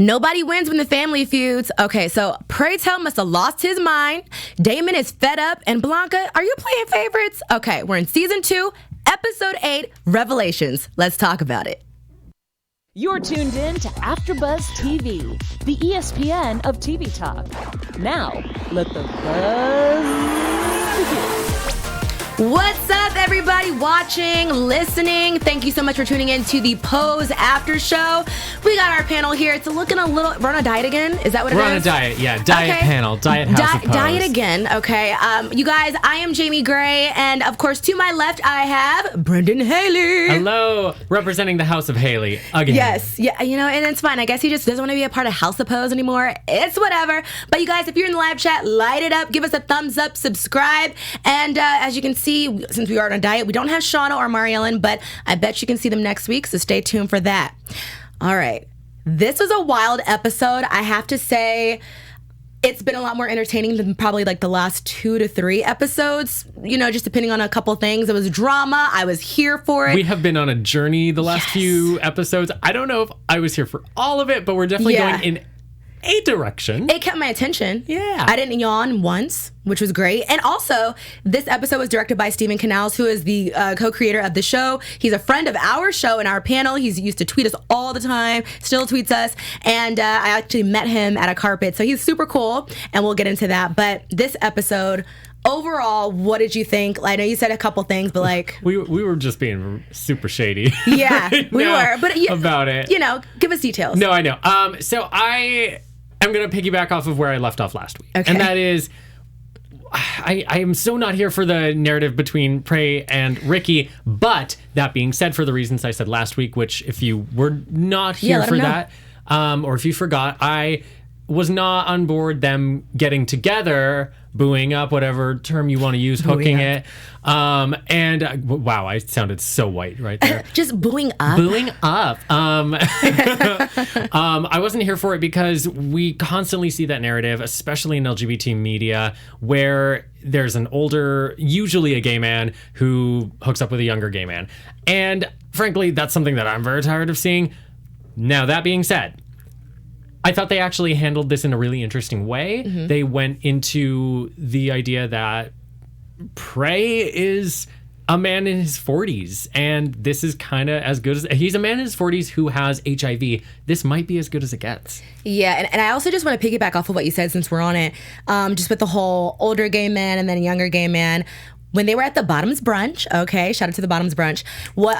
Nobody wins when the family feuds. Okay, so Pray Tell must have lost his mind. Damon is fed up. And Blanca, are you playing favorites? Okay, we're in season 2, episode 8, Revelations. Let's talk about it. You're tuned in to AfterBuzz TV, the ESPN of TV talk. Now, let the buzz begin. What's up, everybody watching, listening? Thank you so much for tuning in to the Pose After Show. We got our panel here. It's looking a little... We're on a diet again? Is that what it is? We're on a diet, yeah. Diet okay. Panel. Diet House of Pose. Diet again, okay. You guys, I am Jaimi Gray, and of course, to my left, I have Brendan Haley. Hello, representing the House of Haley again. Yes, yeah, you know, and it's fine. I guess he just doesn't want to be a part of House of Pose anymore. It's whatever. But you guys, if you're in the live chat, light it up, give us a thumbs up, subscribe, and as you can see, since we are on a diet, we don't have Shauna or Mariellen, but I bet you can see them next week, so stay tuned for that. All right. This was a wild episode. I have to say, it's been a lot more entertaining than probably like the last 2 to 3 episodes, you know, just depending on a couple things. It was drama. I was here for it. We have been on a journey the last few episodes. I don't know if I was here for all of it, but we're definitely going in a direction. It kept my attention. Yeah. I didn't yawn once, which was great. And also, this episode was directed by Stephen Canals, who is the co-creator of the show. He's a friend of our show and our panel. He's used to tweet us all the time, still tweets us. And I actually met him at a carpet. So he's super cool, and we'll get into that. But this episode... Overall, what did you think? I know you said a couple things, but like... We were just being super shady. Yeah, we were. But about it. You know, give us details. No, I know. So I am going to piggyback off of where I left off last week. Okay. And that is... I am so not here for the narrative between Prey and Ricky, but that being said, for the reasons I said last week, which if you were not here for that, or if you forgot, I was not on board them getting together, booing up, whatever term you want to use, hooking it. And wow, I sounded so white right there. Just booing up. Booing up. I wasn't here for it because we constantly see that narrative, especially in LGBT media, where there's an older, usually a gay man, who hooks up with a younger gay man. And frankly, that's something that I'm very tired of seeing. Now, that being said, I thought they actually handled this in a really interesting way. Mm-hmm. They went into the idea that Prey is a man in his 40s, and this is kind of as good as... He's a man in his 40s who has HIV. This might be as good as it gets. Yeah, and I also just want to piggyback off of what you said since we're on it, just with the whole older gay man and then younger gay man. When they were at the Bottoms brunch, okay, shout out to the Bottoms brunch, what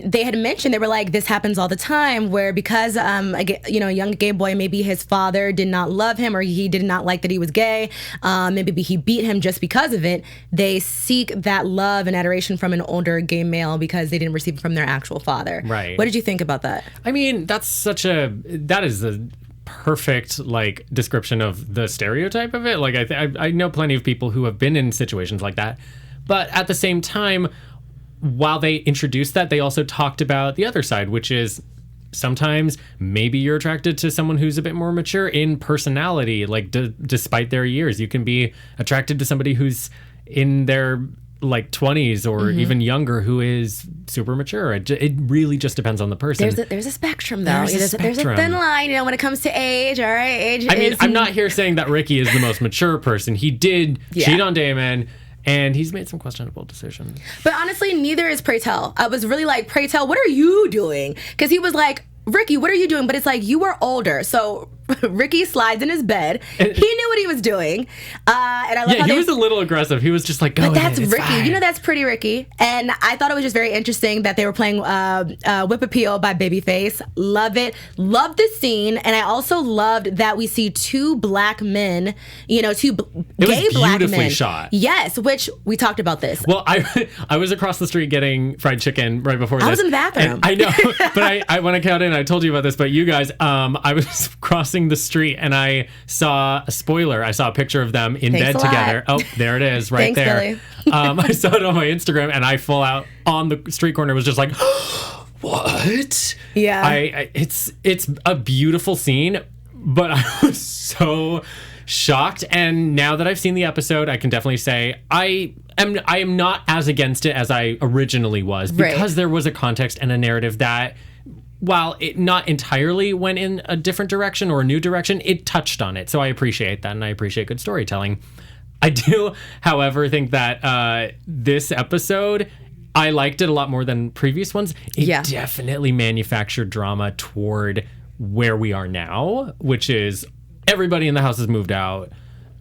they had mentioned, they were like, this happens all the time, where because a young gay boy, maybe his father did not love him, or he did not like that he was gay, maybe he beat him just because of it, they seek that love and adoration from an older gay male because they didn't receive it from their actual father. Right. What did you think about that? I mean, that is a perfect like description of the stereotype of it. Like I know plenty of people who have been in situations like that. But at the same time, while they introduced that, they also talked about the other side, which is sometimes maybe you're attracted to someone who's a bit more mature in personality, like despite their years. You can be attracted to somebody who's in their like 20s or even younger who is super mature. It really just depends on the person. There's a spectrum, though. There's a thin line, when it comes to age. All right, age. I mean, I'm not here saying that Ricky is the most mature person. He did cheat on Damon. And he's made some questionable decisions. But honestly, neither is Pray Tell. I was really like, Pray Tell, what are you doing? Because he was like, Ricky, what are you doing? But it's like, you were older. So Ricky slides in his bed. He knew what he was doing. And I love how he was a little aggressive. He was just like, go ahead, that's Ricky. Fine. You know, that's pretty Ricky. And I thought it was just very interesting that they were playing Whip Appeal by Babyface. Love it. Love the scene. And I also loved that we see 2 black men, two gay black men. Beautifully shot. Yes, which we talked about this. Well, I was across the street getting fried chicken right before this. I was in the bathroom. I know. But when I got in, I told you about this, but you guys, I was crossing the street and I saw a spoiler. I saw a picture of them in bed together. Oh, there it is, right Thanks, there. I saw it on my Instagram, and I full out on the street corner was just like, what? Yeah. It's a beautiful scene, but I was so shocked. And now that I've seen the episode, I can definitely say I am not as against it as I originally was, because there was a context and a narrative that while it not entirely went in a different direction or a new direction, it touched on it. So I appreciate that, and I appreciate good storytelling. I do, however, think that this episode, I liked it a lot more than previous ones. It definitely manufactured drama toward where we are now, which is everybody in the house has moved out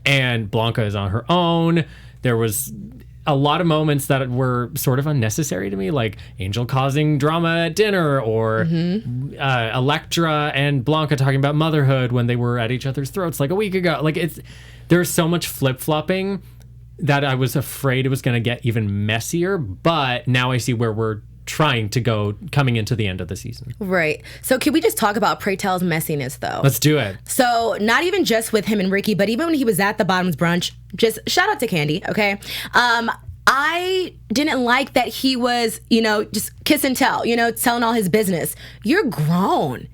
and Blanca is on her own. There was a lot of moments that were sort of unnecessary to me, like Angel causing drama at dinner, or Elektra and Blanca talking about motherhood when they were at each other's throats like a week ago. Like, there's so much flip-flopping that I was afraid it was going to get even messier, but now I see where we're trying to go coming into the end of the season. Right. So can we just talk about Pray Tell's messiness, though? Let's do it. So not even just with him and Ricky, but even when he was at the Bottoms brunch, just shout out to Candy, okay? I didn't like that he was, just kiss and tell, telling all his business. You're grown.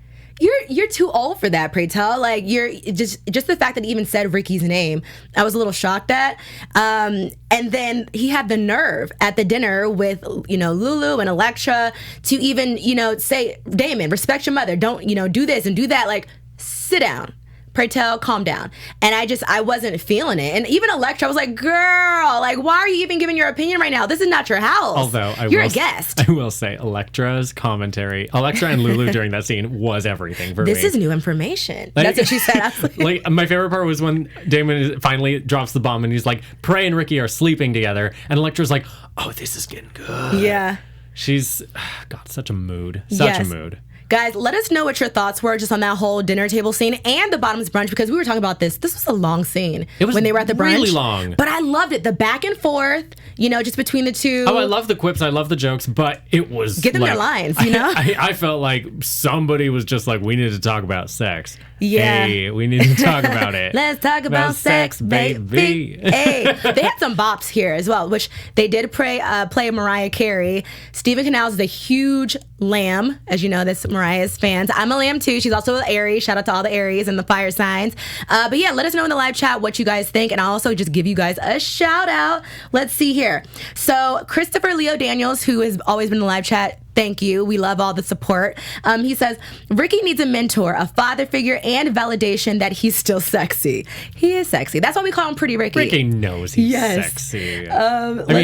You're too old for that, Pray Tell. Like, you're just the fact that he even said Ricky's name, I was a little shocked at. And then he had the nerve at the dinner with, Lulu and Elektra to even, say, Damon, respect your mother. Don't, do this and do that. Like, sit down. Pray Tell, calm down. And I wasn't feeling it. And even Elektra was like, girl, like, why are you even giving your opinion right now? This is not your house. Although you're a guest. I will say, Elektra and Lulu during that scene was everything for me. This is new information. That's what she said. I was like, my favorite part was when Damon finally drops the bomb and he's like, Pray and Ricky are sleeping together. And Elektra's like, oh, this is getting good. Yeah. She's got such a mood. Such a mood. Guys, let us know what your thoughts were just on that whole dinner table scene and the Bottoms brunch, because we were talking about this. This was a long scene. It was when they were at the brunch. Really long. But I loved it. The back and forth, just between the two. Oh, I love the quips. I love the jokes, but it was give them their lines, I felt like somebody was just like, we need to talk about sex. Yeah. Hey, we need to talk about it. Let's talk about sex, baby. Hey, they had some bops here as well, which they did play Mariah Carey. Stephen Canals is a huge lamb, as you know, that's Mariah's fans. I'm a lamb too. She's also an Aries. Shout out to all the Aries and the fire signs. But yeah, let us know in the live chat what you guys think, and I'll also just give you guys a shout out. Let's see here. So Christopher Leo Daniels, who has always been in the live chat, thank you. We love all the support. He says, Ricky needs a mentor, a father figure, and validation that he's still sexy. He is sexy. That's why we call him Pretty Ricky. Ricky knows he's sexy.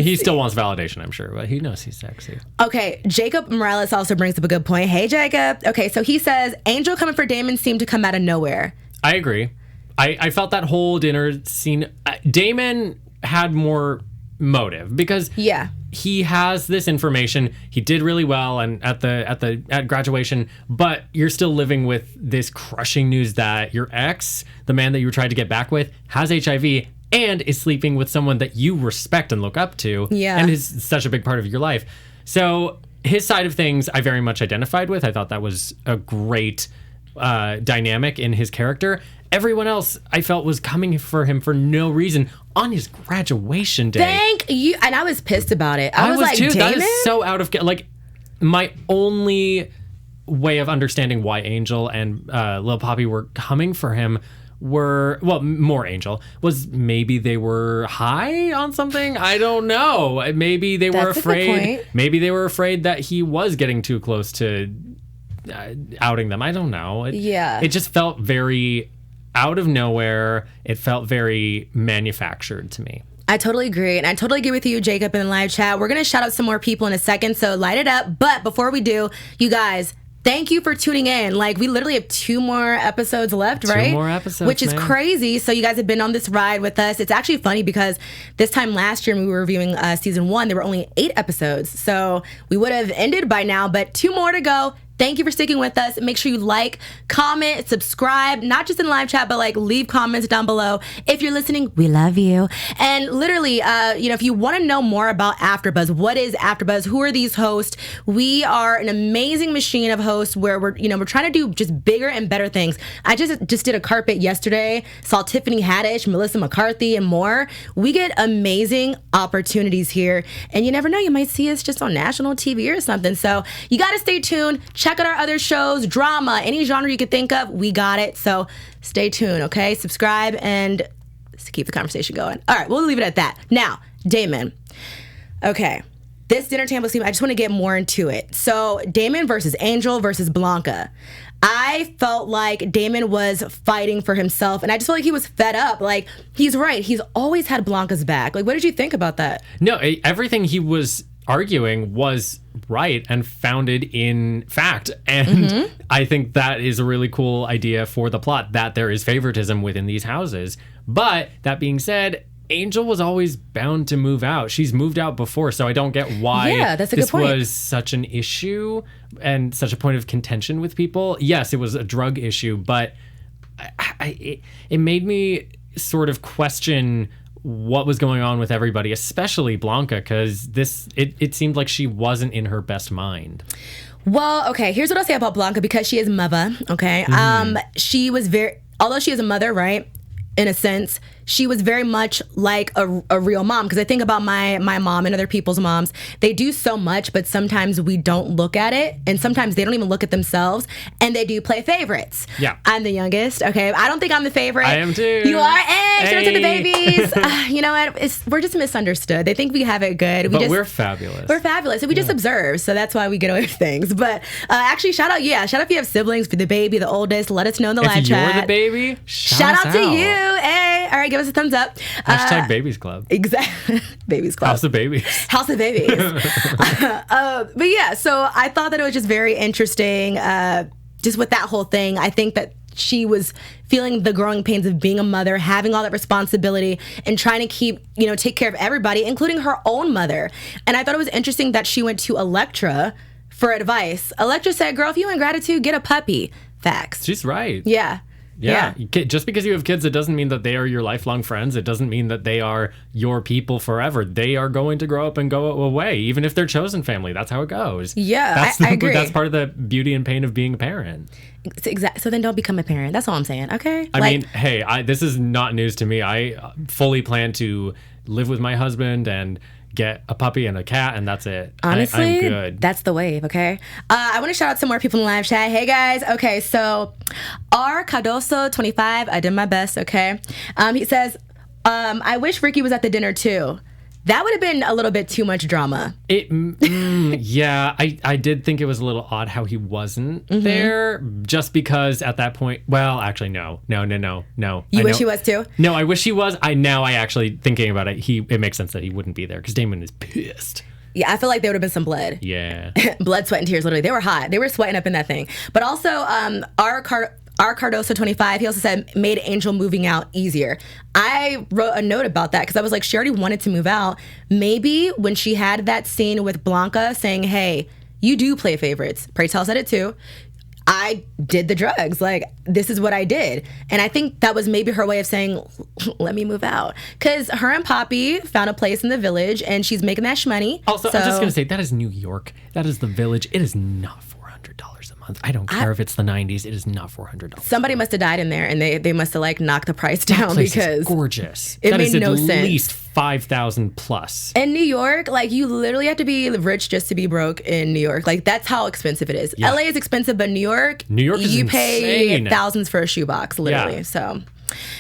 He still wants validation, I'm sure, but he knows he's sexy. Okay, Jacob Morales also brings up a good point. Hey, Jacob. Okay, so he says, Angel coming for Damon seemed to come out of nowhere. I agree. I felt that whole dinner scene, Damon had more motive because he has this information. He did really well and at graduation, but you're still living with this crushing news that your ex, the man that you were trying to get back with, has HIV and is sleeping with someone that you respect and look up to, and is such a big part of your life. So his side of things I very much identified with. I thought that was a great dynamic in his character. Everyone else I felt was coming for him for no reason on his graduation day. Thank you. And I was pissed about it. I was like, too. Damon? That is so out of... Like, my only way of understanding why Angel and Lil Poppy were coming for him were... Well, more Angel. Was maybe they were high on something? I don't know. Maybe they were afraid... Maybe they were afraid that he was getting too close to outing them. I don't know. It just felt very... out of nowhere. It felt very manufactured to me. I totally agree. And I totally agree with you, Jacob, in the live chat. We're going to shout out some more people in a second, so light it up. But before we do, you guys, thank you for tuning in. Like, we literally have 2 more episodes left, right? 2 more episodes, which is crazy. So you guys have been on this ride with us. It's actually funny because this time last year when we were reviewing season 1, there were only 8 episodes. So we would have ended by now, but 2 more to go. Thank you for sticking with us. Make sure you like, comment, subscribe, not just in live chat, but leave comments down below. If you're listening, we love you. And literally, if you want to know more about AfterBuzz, what is AfterBuzz? Who are these hosts? We are an amazing machine of hosts where we're trying to do just bigger and better things. I just did a carpet yesterday, saw Tiffany Haddish, Melissa McCarthy, and more. We get amazing opportunities here, and you never know, you might see us just on national TV or something. So you got to stay tuned. Check out our other shows, drama, any genre you could think of, we got it. So stay tuned, okay? Subscribe and keep the conversation going. All right, we'll leave it at that. Now, Damon. Okay. this dinner table scene, I just want to get more into it. So Damon versus Angel versus Blanca. I felt like Damon was fighting for himself, and I just felt like he was fed up. Like, he's right. He's always had Blanca's back. Like, what did you think about that? No, everything he was arguing was right and founded in fact. And I think that is a really cool idea for the plot, that there is favoritism within these houses. But that being said, Angel was always bound to move out. She's moved out before, so I don't get why this was such an issue and such a point of contention with people. Yes, it was a drug issue, but it made me sort of question what was going on with everybody, especially Blanca, because it seemed like she wasn't in her best mind. Well, okay, here's what I'll say about Blanca, because she is mother, okay? She was although she is a mother, right, in a sense, she was very much like a real mom. Because I think about my mom and other people's moms. They do so much, but sometimes we don't look at it. And sometimes they don't even look at themselves. And they do play favorites. Yeah. I'm the youngest, okay? I don't think I'm the favorite. I am too. You are? Hey, shout out to the babies. You know what? We're just misunderstood. They think we have it good. We're fabulous. We're fabulous. And we just observe. So that's why we get away with things. But actually, shout out if you have siblings, for the baby, the oldest, let us know in the live chat. If you're the baby, shout out to you. Hey, all right, give us a thumbs up. Hashtag Babies Club. Exactly. Babies Club. House of Babies. House of Babies. But yeah, so I thought that it was just very interesting, just with that whole thing. I think that she was feeling the growing pains of being a mother, having all that responsibility, and trying to take care of everybody, including her own mother. And I thought it was interesting that she went to Elektra for advice. Elektra said, girl, if you want gratitude, get a puppy. Facts. She's right. Yeah. Yeah. Just because you have kids, it doesn't mean that they are your lifelong friends. It doesn't mean that they are your people forever. They are going to grow up and go away, even if they're chosen family. That's how it goes. Yeah, I agree. That's part of the beauty and pain of being a parent. Exactly. So then don't become a parent. That's all I'm saying. Okay. I mean, hey, this is not news to me. I fully plan to live with my husband and get a puppy and a cat, and that's it. Honestly, I'm good. That's the wave, okay? I want to shout out some more people in the live chat. Hey, guys. Okay, so R. Cardoso 25, I did my best, okay? He says, I wish Ricky was at the dinner, too. That would have been a little bit too much drama. Yeah, I did think it was a little odd how he wasn't there, just because at that point, well, actually, no. You wish he was too? No, I wish he was. I actually, thinking about it, it makes sense that he wouldn't be there, because Damon is pissed. Yeah, I feel like there would have been some blood. Yeah. Blood, sweat, and tears, literally. They were hot. They were sweating up in that thing. But also, R. Cardoso 25, he also said, made Angel moving out easier. I wrote a note about that because I was like, she already wanted to move out. Maybe when she had that scene with Blanca saying, hey, you do play favorites. Pray Tell said it too. I did the drugs. Like, this is what I did. And I think that was maybe her way of saying, let me move out. Because her and Poppy found a place in the village and she's making that shmoney. Also, I'm just going to say, that is New York. That is the village. It is not $400 a month. I don't care if it's the 90s. It is not $400. Somebody must have died in there, and they must have like knocked the price down, because is gorgeous. It made no sense. At least 5,000 plus. In New York, like, you literally have to be rich just to be broke in New York. Like, that's how expensive it is. Yeah. LA is expensive, but New York is you pay insane. Thousands for a shoebox, literally. Yeah. So,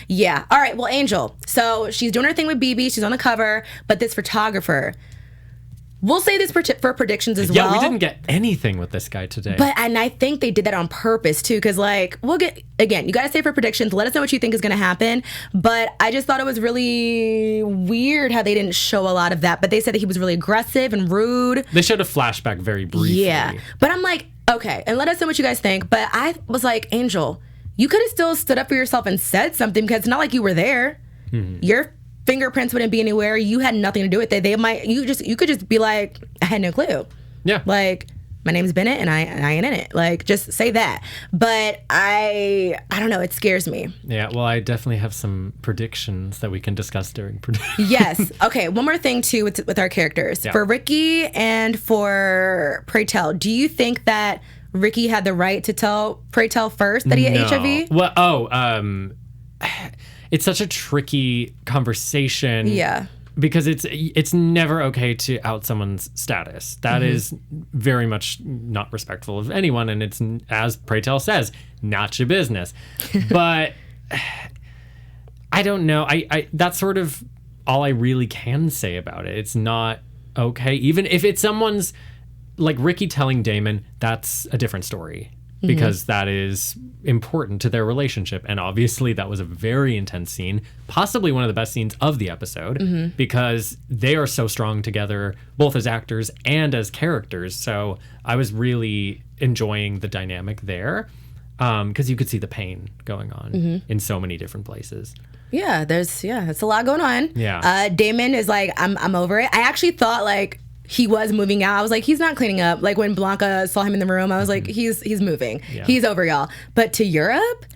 yeah. All right. Well, Angel. So she's doing her thing with BB. She's on the cover, but this photographer. We'll say this for predictions as well. Yeah, we didn't get anything with this guy today. And I think they did that on purpose, too, because, like, we'll get, again, you got to say for predictions. Let us know what you think is going to happen. But I just thought it was really weird how they didn't show a lot of that. But they said that he was really aggressive and rude. They showed a flashback very briefly. Yeah. But I'm like, okay, and let us know what you guys think. But I was like, Angel, you could have still stood up for yourself and said something, because it's not like you were there. Your fingerprints wouldn't be anywhere. You had nothing to do with it. You could just be like, I had no clue. Yeah. Like, my name's Bennett and I ain't in it. Like, just say that. But I don't know. It scares me. Yeah. Well, I definitely have some predictions that we can discuss during predictions. Yes. Okay. One more thing too with our characters. Yeah. For Ricky and for Pray Tell, do you think that Ricky had the right to tell Pray Tell first that he had HIV? Well, it's such a tricky conversation. Yeah. Because it's never okay to out someone's status. That is very much not respectful of anyone, and it's, as Pray Tell says, not your business. But I don't know. I that's sort of all I really can say about it. It's not okay. Even if it's someone's, like Ricky telling Damon, that's a different story. Because that is important to their relationship. And obviously that was a very intense scene, possibly one of the best scenes of the episode, because they are so strong together, both as actors and as characters. So I was really enjoying the dynamic there, because you could see the pain going on in so many different places. Yeah, that's a lot going on. Yeah. Damon is like, I'm over it. I actually thought like he was moving out. I was like, he's not cleaning up. Like when Blanca saw him in the room, I was like, he's moving. Yeah. He's over y'all. But to Europe,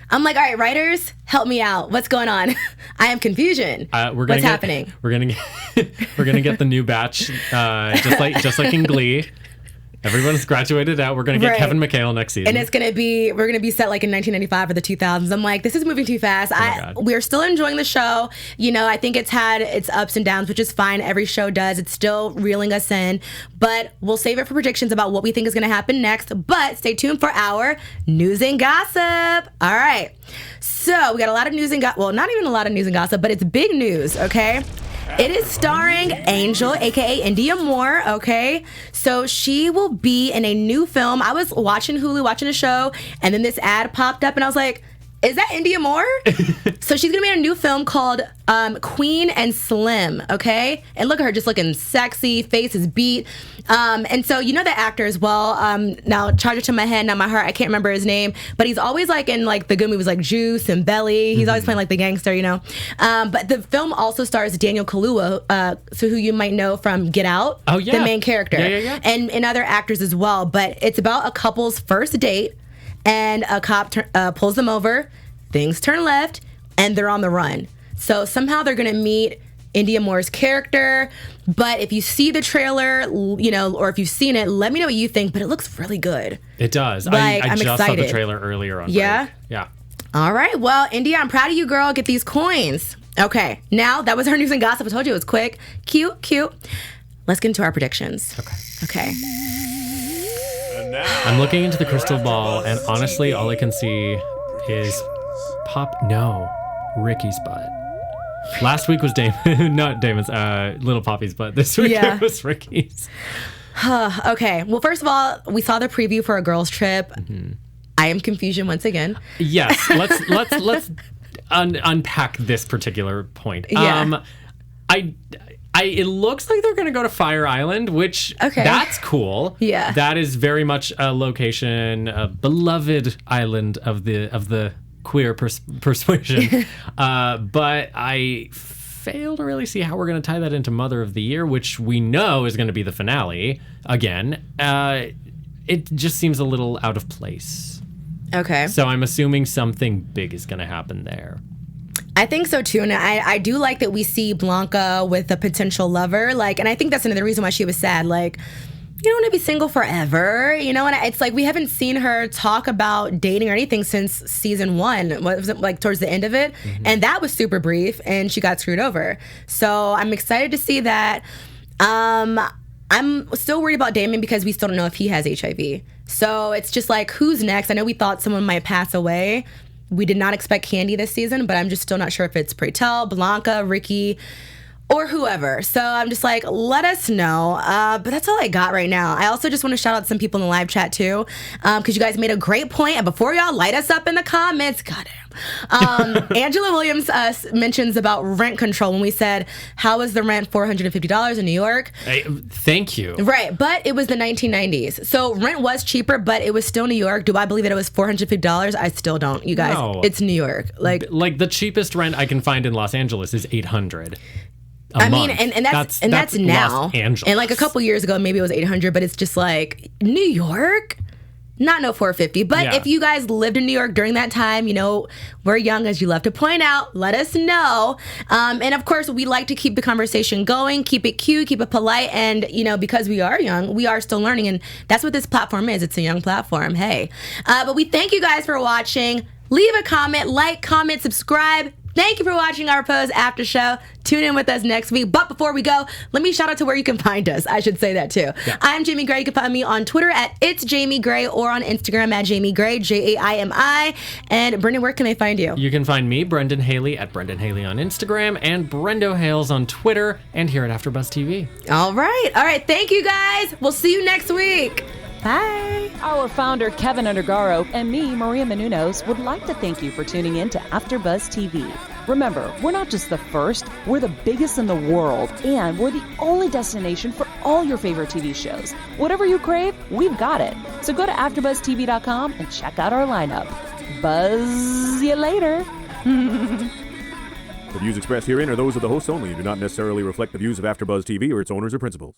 I'm like, all right, writers, help me out. What's going on? I have confusion. What's happening? We're gonna get the new batch, just like in Glee. Everyone's graduated out. We're going to get Kevin McHale next season. And we're going to be set like in 1995 or the 2000s. I'm like, this is moving too fast. We're still enjoying the show. You know, I think it's had its ups and downs, which is fine. Every show does. It's still reeling us in. But we'll save it for predictions about what we think is going to happen next. But stay tuned for our news and gossip. All right. So we got a lot of news and gossip. Well, not even a lot of news and gossip, but it's big news, okay? It is starring Angel, a.k.a. India Moore, okay? So she will be in a new film. I was watching Hulu, watching a show, and then this ad popped up, and I was like, is that India Moore? So she's going to be in a new film called Queen and Slim, okay? And look at her just looking sexy, face is beat. And so you know the actor as well. Now, charge it to my head, not my heart. I can't remember his name. But he's always like in like the good movies like Juice and Belly. He's always playing like the gangster, you know? But the film also stars Daniel Kaluuya, so who you might know from Get Out. Oh, yeah. The main character. Yeah. And other actors as well. But it's about a couple's first date. And a cop pulls them over, things turn left, and they're on the run. So somehow they're going to meet India Moore's character. But if you see the trailer, you know, or if you've seen it, let me know what you think. But it looks really good. It does. Like, I I'm just excited. saw the trailer earlier on. Yeah? Break. Yeah. All right. Well, India, I'm proud of you, girl. Get these coins. Okay. Now, that was our news and gossip. I told you it was quick. Cute. Let's get into our predictions. Okay. I'm looking into the crystal ball, and honestly, all I can see is Ricky's butt. Last week was not Damon's, Little Poppy's butt. This week it was Ricky's. Okay. Well, first of all, we saw the preview for a girls' trip. I am confusion once again. Yes. Let's unpack this particular point. Yeah. It looks like they're going to go to Fire Island, which that's cool. Yeah. That is very much a location, a beloved island of the queer persuasion. But I fail to really see how we're going to tie that into Mother of the Year, which we know is going to be the finale again. It just seems a little out of place. Okay. So I'm assuming something big is going to happen there. I think so too, and I do like that we see Blanca with a potential lover, like, and I think that's another reason why she was sad. Like, you don't want to be single forever, you know. And it's like we haven't seen her talk about dating or anything since season 1. What was it, like towards the end of it? And that was super brief, and she got screwed over. So I'm excited to see that. I'm still worried about Damon because we still don't know if he has HIV. So it's just like, who's next? I know we thought someone might pass away. We did not expect Candy this season, but I'm just still not sure if it's Praytel, Blanca, Ricky, or whoever. So I'm just like, let us know. But that's all I got right now. I also just want to shout out some people in the live chat too, because you guys made a great point. And before y'all light us up in the comments, goddamn. Angela Williams mentions about rent control when we said, how is the rent $450 in New York? Thank you. Right, but it was the 1990s. So rent was cheaper, but it was still New York. Do I believe that it was $450? I still don't, you guys. No. It's New York. Like the cheapest rent I can find in Los Angeles is $800. I mean, and that's now. Los Angeles. And like a couple years ago, maybe it was $800, but it's just like New York, not no $450. But if you guys lived in New York during that time, you know, we're young, as you love to point out. Let us know. And of course, we like to keep the conversation going, keep it cute, keep it polite, and you know, because we are young, we are still learning, and that's what this platform is. It's a young platform. Hey, but we thank you guys for watching. Leave a comment, like, comment, subscribe. Thank you for watching our Pose After Show. Tune in with us next week. But before we go, let me shout out to where you can find us. I should say that too. Yeah. I'm Jaimi Gray. You can find me on Twitter at It's Jaimi Gray or on Instagram at Jaimi Gray, Jaimi. And Brendan, where can they find you? You can find me, Brendan Haley, at Brendan Haley on Instagram and Brendo Hales on Twitter and here at AfterBuzz TV. All right. Thank you guys. We'll see you next week. Bye. Our founder, Kevin Undergaro, and me, Maria Menounos, would like to thank you for tuning in to AfterBuzz TV. Remember, we're not just the first, we're the biggest in the world, and we're the only destination for all your favorite TV shows. Whatever you crave, we've got it. So go to AfterBuzzTV.com and check out our lineup. Buzz you later. The views expressed herein are those of the hosts only and do not necessarily reflect the views of AfterBuzz TV or its owners or principals.